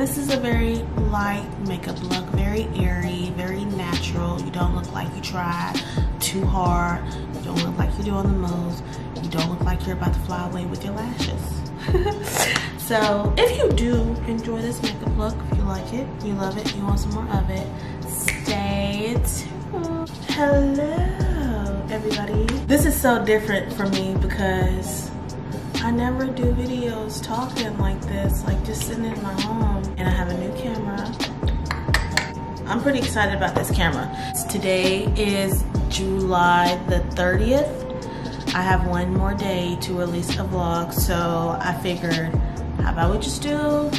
This is a very light makeup look, very airy, very natural. You don't look like you tried too hard. You don't look like you're doing the most. You don't look like you're about to fly away with your lashes. So if you do enjoy this makeup look, if you like it, you love it, you want some more of it, stay tuned. Hello everybody. This is so different for me because I never do videos talking like this, like just sitting in my home. And I have a new camera. I'm pretty excited about this camera. Today is July the 30th. I have one more day to release a vlog, so I figured, how about we just do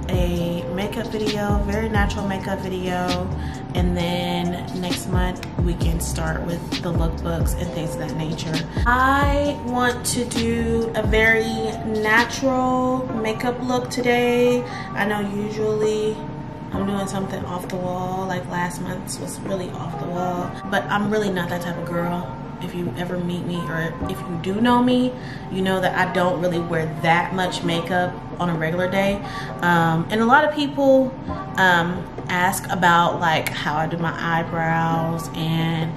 a makeup video, very natural makeup video, and then next month we can start with the lookbooks and things of that nature. I want to do a very natural makeup look today. I know usually I'm doing something off the wall, like last month's was really off the wall, but I'm really not that type of girl. If you ever meet me, or if you do know me, you know that I don't really wear that much makeup on a regular day. And a lot of people ask about like how I do my eyebrows and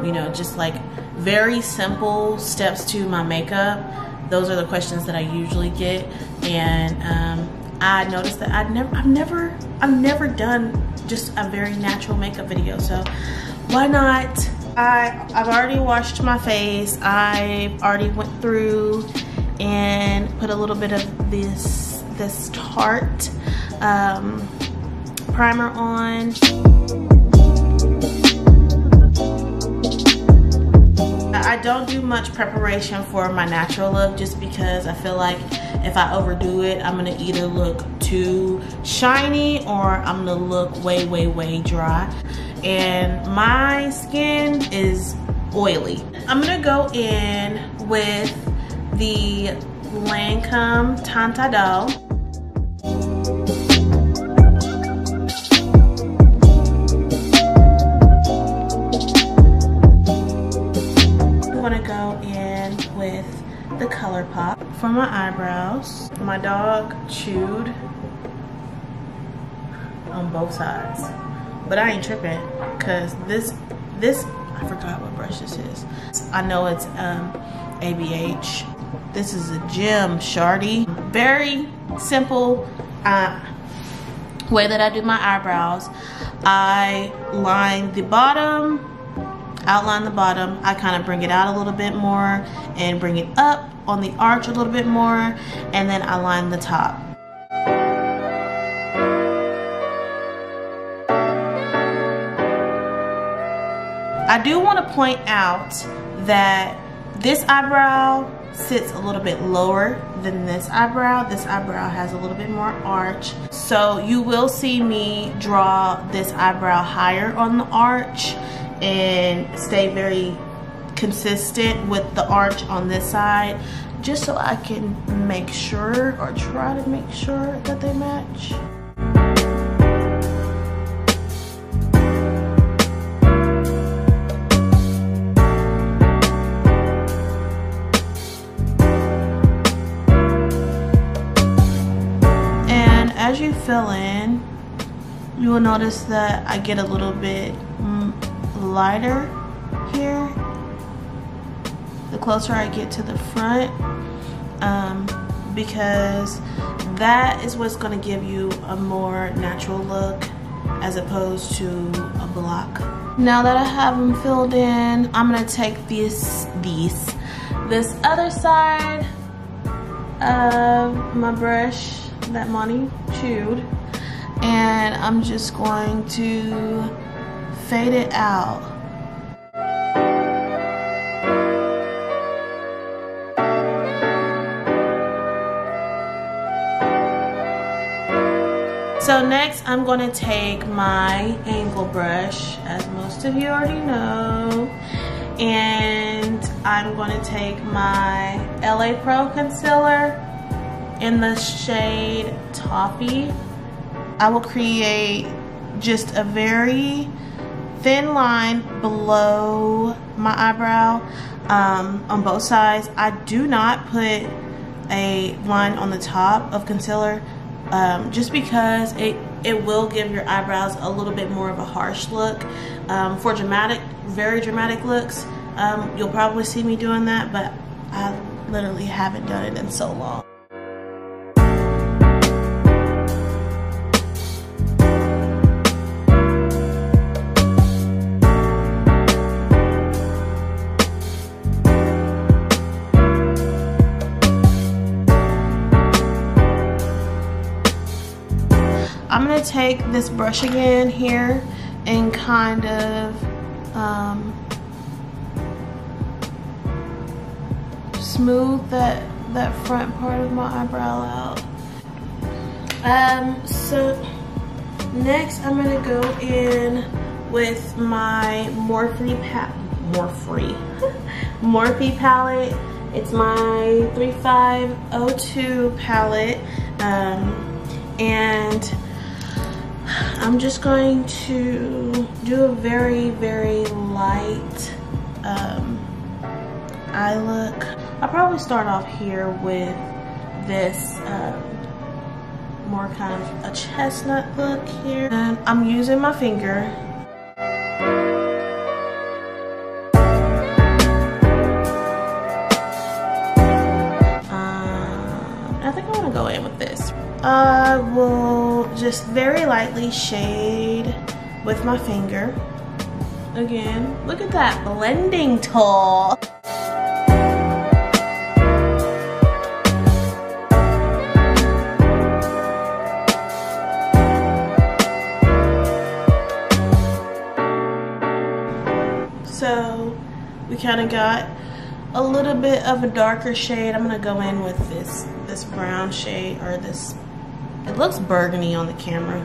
you know, just like very simple steps to my makeup. Those are the questions that I usually get, and I noticed that I've never done just a very natural makeup video, so why not? I've already washed my face. I've already went through and put a little bit of this Tarte primer on. I don't do much preparation for my natural look just because I feel like if I overdo it, I'm gonna either look too shiny or I'm gonna look way dry. And my skin is oily. I'm gonna go in with the Lancome Untitled. I'm gonna go in with the ColourPop for my eyebrows. My dog chewed on both sides, but I ain't tripping because this I forgot what brush this is. I know it's ABH. This is a Gem Shardy. Very simple way that I do my eyebrows. I line the bottom, outline the bottom. I kind of bring it out a little bit more and bring it up on the arch a little bit more, and then I line the top. I do want to point out that this eyebrow sits a little bit lower than this eyebrow. This eyebrow has a little bit more arch. So you will see me draw this eyebrow higher on the arch and stay very consistent with the arch on this side, just so I can make sure, or try to make sure, that they match. As you fill in, you will notice that I get a little bit lighter here the closer I get to the front, because that is what's going to give you a more natural look as opposed to a block. Now that I have them filled in, I'm going to take this other side of my brush that Monty chewed, and I'm just going to fade it out. So next I'm going to take my angle brush, as most of you already know, and I'm going to take my LA Pro concealer in the shade Toffee. I will create just a very thin line below my eyebrow on both sides. I do not put a line on the top of concealer just because it will give your eyebrows a little bit more of a harsh look. For very dramatic looks, you'll probably see me doing that, but I literally haven't done it in so long. I'm gonna take this brush again here and kind of smooth that front part of my eyebrow out. So next I'm gonna go in with my Morphe palette. It's my 3502 palette, and I'm just going to do a very, very light eye look. I'll probably start off here with this more kind of a chestnut look here. And I'm using my finger. I think I want to go in with this. I will just very lightly shade with my finger. Again, look at that blending tool. So we kind of got a little bit of a darker shade. I'm gonna go in with this brown shade, or this, it looks burgundy on the camera.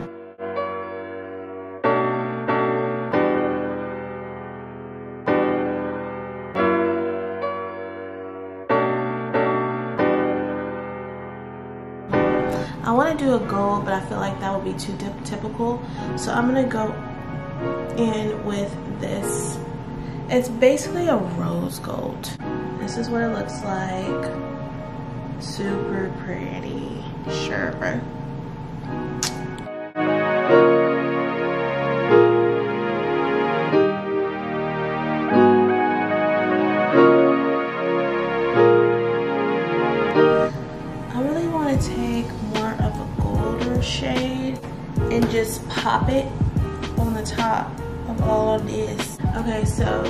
I want to do a gold, but I feel like that would be too typical. So I'm gonna go in with this. It's basically a rose gold. This is what it looks like. Super pretty. Sure. I really want to take more of a golder shade and just pop it on the top of all of this. Okay, so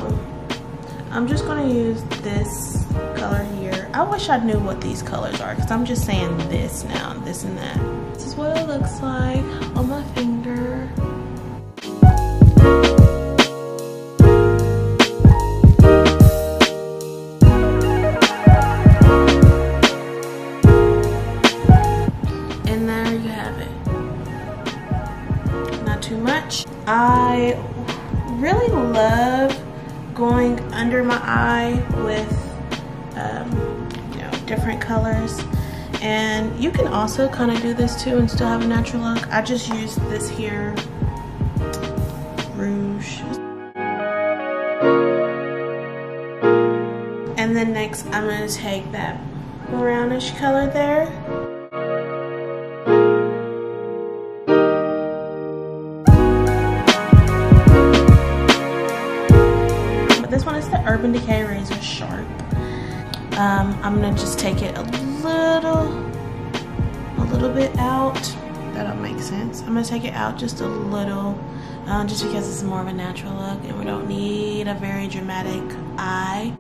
I'm just gonna use this color here. I wish I knew what these colors are, because I'm just saying this now, this and that. This is what it looks like on my finger. And there you have it. Not too much. I really love going under my eye with you know, different colors, and you can also kind of do this too and still have a natural look. I just used this here rouge, and then next I'm going to take that brownish color there. Urban Decay Razor Sharp. I'm gonna just take it a little bit out. That'll make sense. I'm gonna take it out just a little, just because it's more of a natural look, and we don't need a very dramatic eye.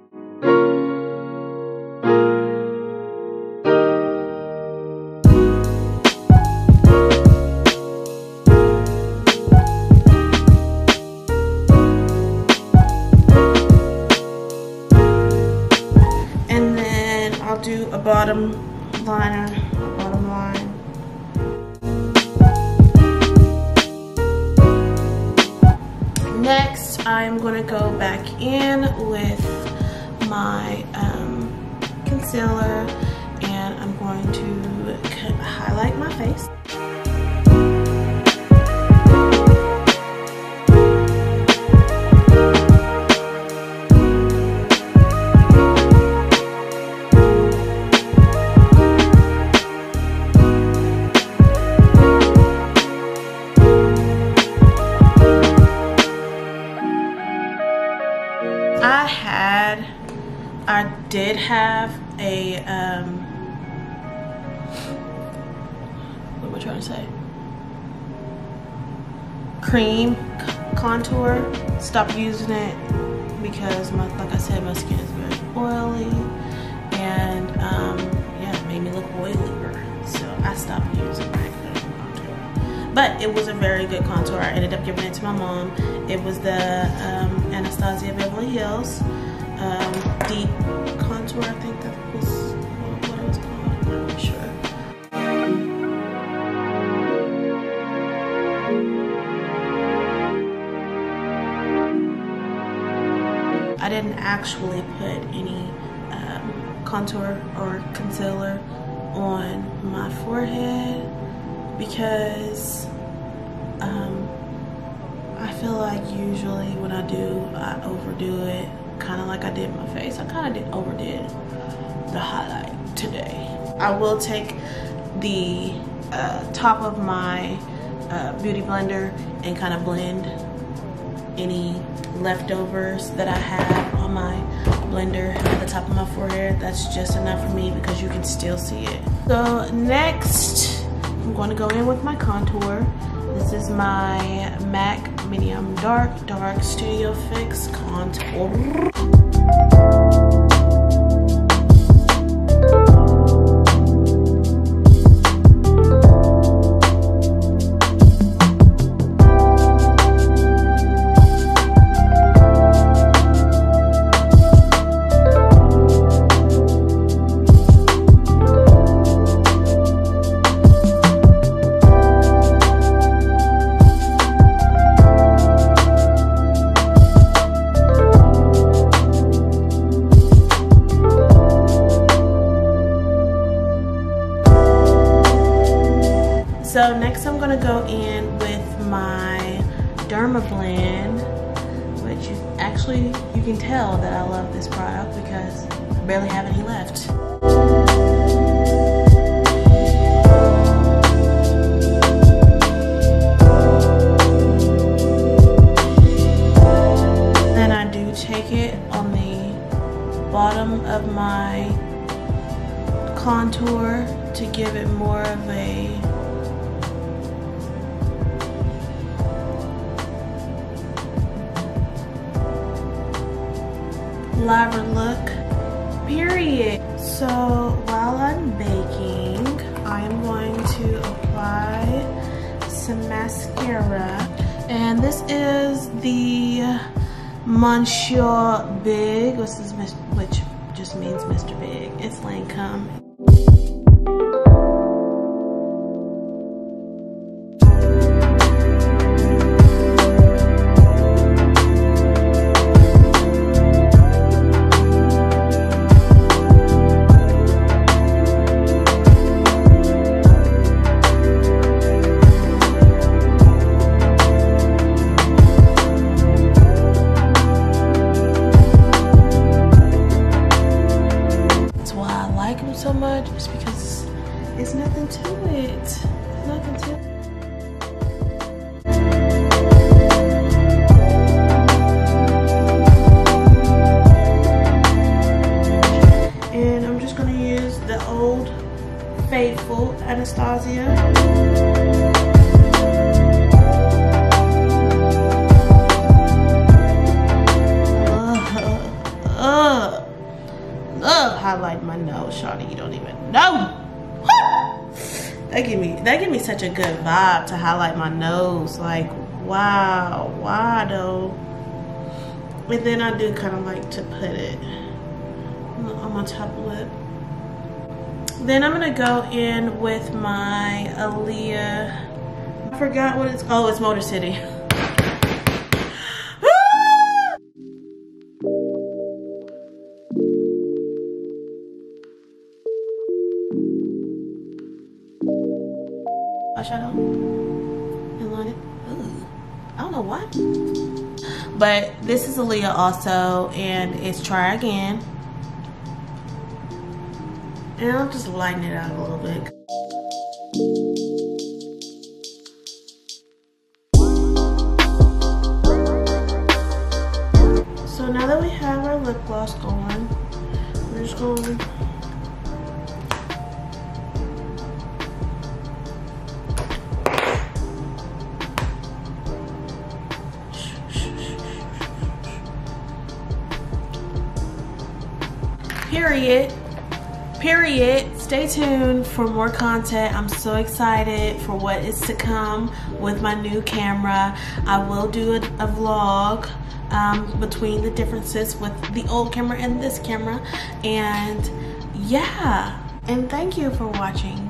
Do a bottom line. Next, I'm going to go back in with my concealer, and I'm going to highlight my face. I did have a, what am I trying to say? Cream contour. Stopped using it because, like I said, my skin is very oily, and yeah, it made me look oilier. So I stopped using regular contour. But it was a very good contour. I ended up giving it to my mom. It was the Anastasia Beverly Hills deep contour. I think that was what it was called. I'm not really sure. I didn't actually put any contour or concealer on my forehead because I feel like usually when I do, I overdo it, kind of like I did my face. I kind of overdid the highlight today. I will take the top of my beauty blender and kind of blend any leftovers that I have on my blender at the top of my forehead. That's just enough for me because you can still see it. So next, I'm going to go in with my contour. This is my MAC Medium Dark Studio Fix Contour. So next I'm gonna go in with my Derma Blend, which you can tell that I love this product because I barely have any left. Then I do take it on the bottom of my contour to give it more of a lighter look, period. So while I'm baking, I am going to apply some mascara, and this is the Monsieur Big, which just means Mr. Big. It's Lancome. So much just because it's nothing to it. Nothing to it. And I'm just gonna use the old faithful Anastasia. Highlight my nose, Shawty. You don't even know. That give me such a good vibe to highlight my nose. Like, wow, why though? And then I do kind of like to put it on my top lip. Then I'm gonna go in with my Aaliyah. I forgot what it's. Oh, it's Motor City. Eyeshadow and line it. Ooh, I don't know why. But this is Aaliyah also, and it's Try Again. And I'll just lighten it out a little bit. So now that we have our lip gloss going, period. Stay tuned for more content. I'm so excited for what is to come with my new camera. I will do a vlog between the differences with the old camera and this camera. And yeah, and thank you for watching.